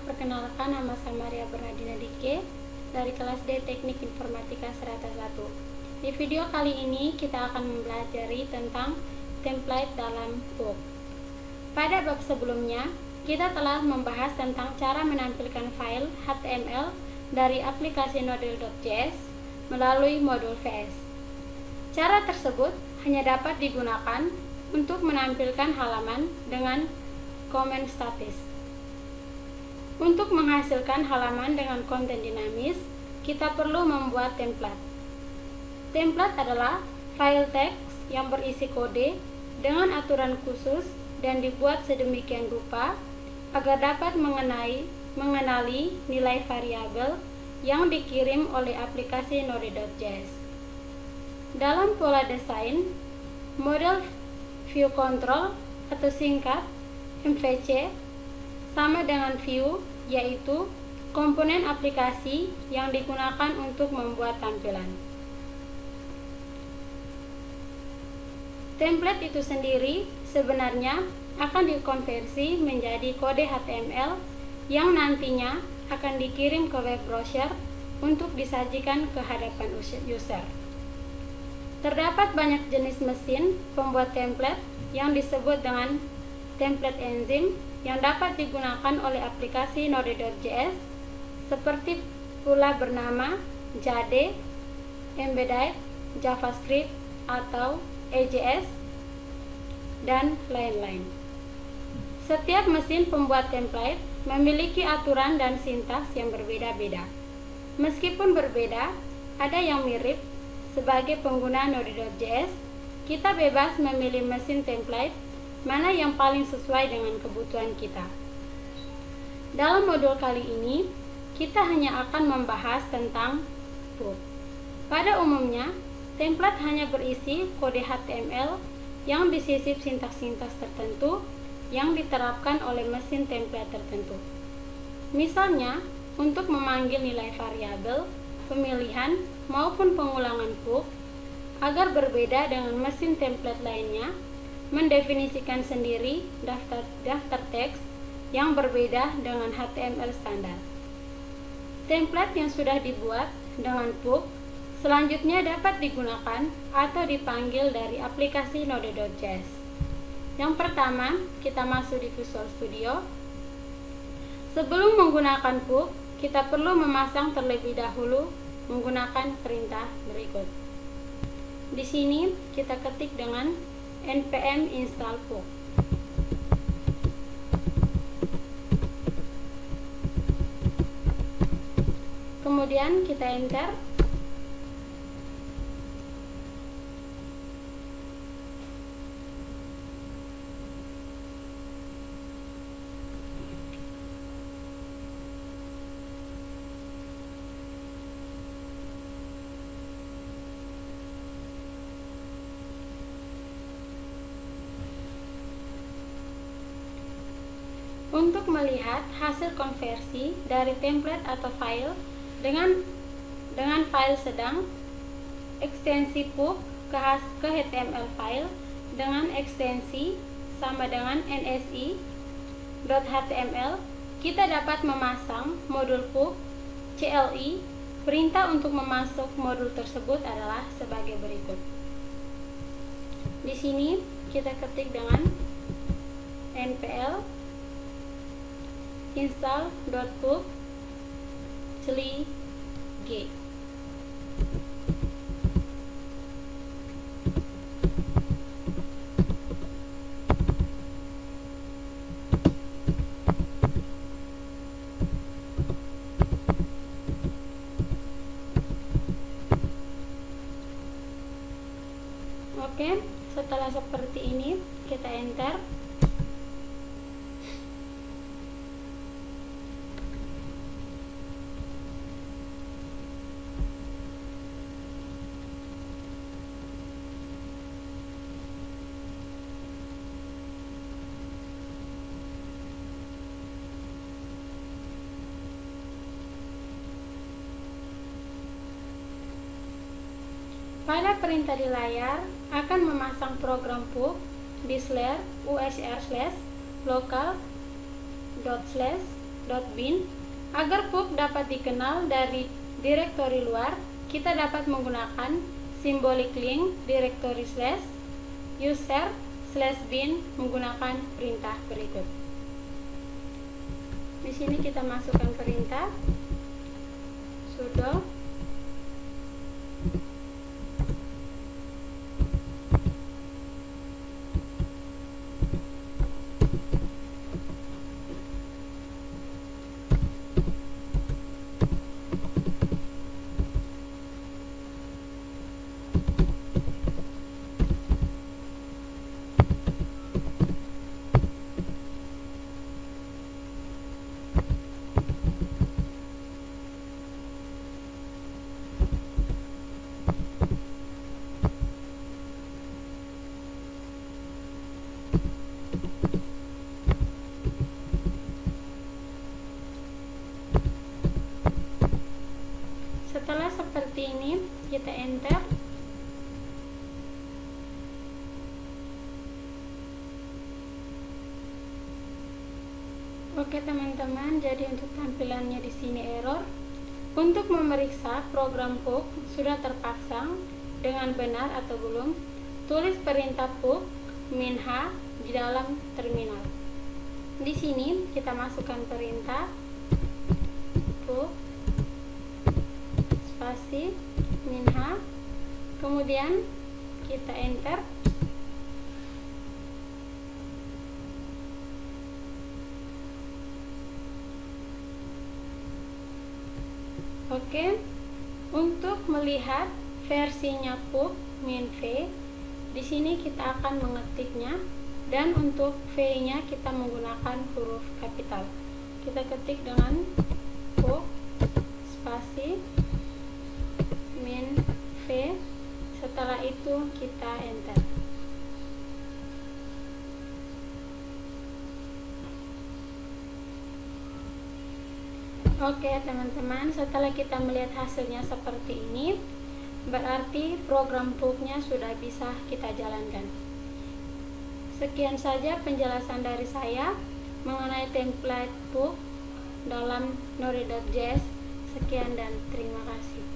perkenalkan, nama saya Maria Bernardina Dike dari kelas D Teknik Informatika Strata 1. Di video kali ini kita akan mempelajari tentang template dalam PUP. Pada bab sebelumnya, kita telah membahas tentang cara menampilkan file HTML dari aplikasi Nodel.js melalui modul VS. Cara tersebut hanya dapat digunakan untuk menampilkan halaman dengan komen statis. Untuk menghasilkan halaman dengan konten dinamis, kita perlu membuat template. Template adalah file teks yang berisi kode dengan aturan khusus dan dibuat sedemikian rupa agar dapat mengenali nilai variabel yang dikirim oleh aplikasi Node.js. Dalam pola desain, model view control atau singkat MVC sama dengan view, yaitu komponen aplikasi yang digunakan untuk membuat tampilan. Template itu sendiri sebenarnya akan dikonversi menjadi kode HTML yang nantinya akan dikirim ke web browser untuk disajikan ke hadapan user. Terdapat banyak jenis mesin pembuat template yang disebut dengan template engine yang dapat digunakan oleh aplikasi Node.js, seperti pula bernama Jade, Embedded, JavaScript, atau EJS, dan lain-lain. Setiap mesin pembuat template memiliki aturan dan sintaks yang berbeda-beda. Meskipun berbeda, ada yang mirip. Sebagai pengguna Node.js, kita bebas memilih mesin template mana yang paling sesuai dengan kebutuhan kita. Dalam modul kali ini, kita hanya akan membahas tentang PUP. Pada umumnya, template hanya berisi kode HTML yang disisip sintaks-sintaks tertentu yang diterapkan oleh mesin template tertentu. Misalnya, untuk memanggil nilai variabel, pemilihan, maupun pengulangan PUP, agar berbeda dengan mesin template lainnya, mendefinisikan sendiri daftar teks yang berbeda dengan HTML standar. Template yang sudah dibuat dengan PUP selanjutnya dapat digunakan atau dipanggil dari aplikasi Node.js. Yang pertama, kita masuk di Visual Studio. Sebelum menggunakan PUP, kita perlu memasang terlebih dahulu menggunakan perintah berikut. Di sini kita ketik dengan npm install PUP. Kemudian kita enter. Untuk melihat hasil konversi dari template atau file dengan file sedang, ekstensi PUP ke HTML file dengan ekstensi sama dengan nsi.html, kita dapat memasang modul PUP CLI. Perintah untuk memasuk modul tersebut adalah sebagai berikut. Di sini kita ketik dengan npl install.pup -g. Oke, setelah seperti ini kita enter. Pada perintah di layar akan memasang program PUP di /usr/local .bin. Agar PUK dapat dikenal dari direktori luar, kita dapat menggunakan simbolik link directory /user/bin menggunakan perintah berikut. Di sini kita masukkan perintah sudo Setelah seperti ini, kita enter. Oke teman-teman, jadi untuk tampilannya di sini error. Untuk memeriksa program PUK sudah terpasang dengan benar atau belum, tulis perintah PUK -h di dalam terminal. Di sini kita masukkan perintah PUK spasi -h, kemudian kita enter. Oke, untuk melihat versinya PUK -v, di sini kita akan mengetiknya, dan untuk V-nya kita menggunakan huruf kapital. Kita ketik dengan PUK spasi -v, setelah itu kita enter. Oke teman-teman, setelah kita melihat hasilnya seperti ini, berarti program PUK-nya sudah bisa kita jalankan. Sekian saja penjelasan dari saya mengenai template PUK dalam Node.js. Sekian dan terima kasih.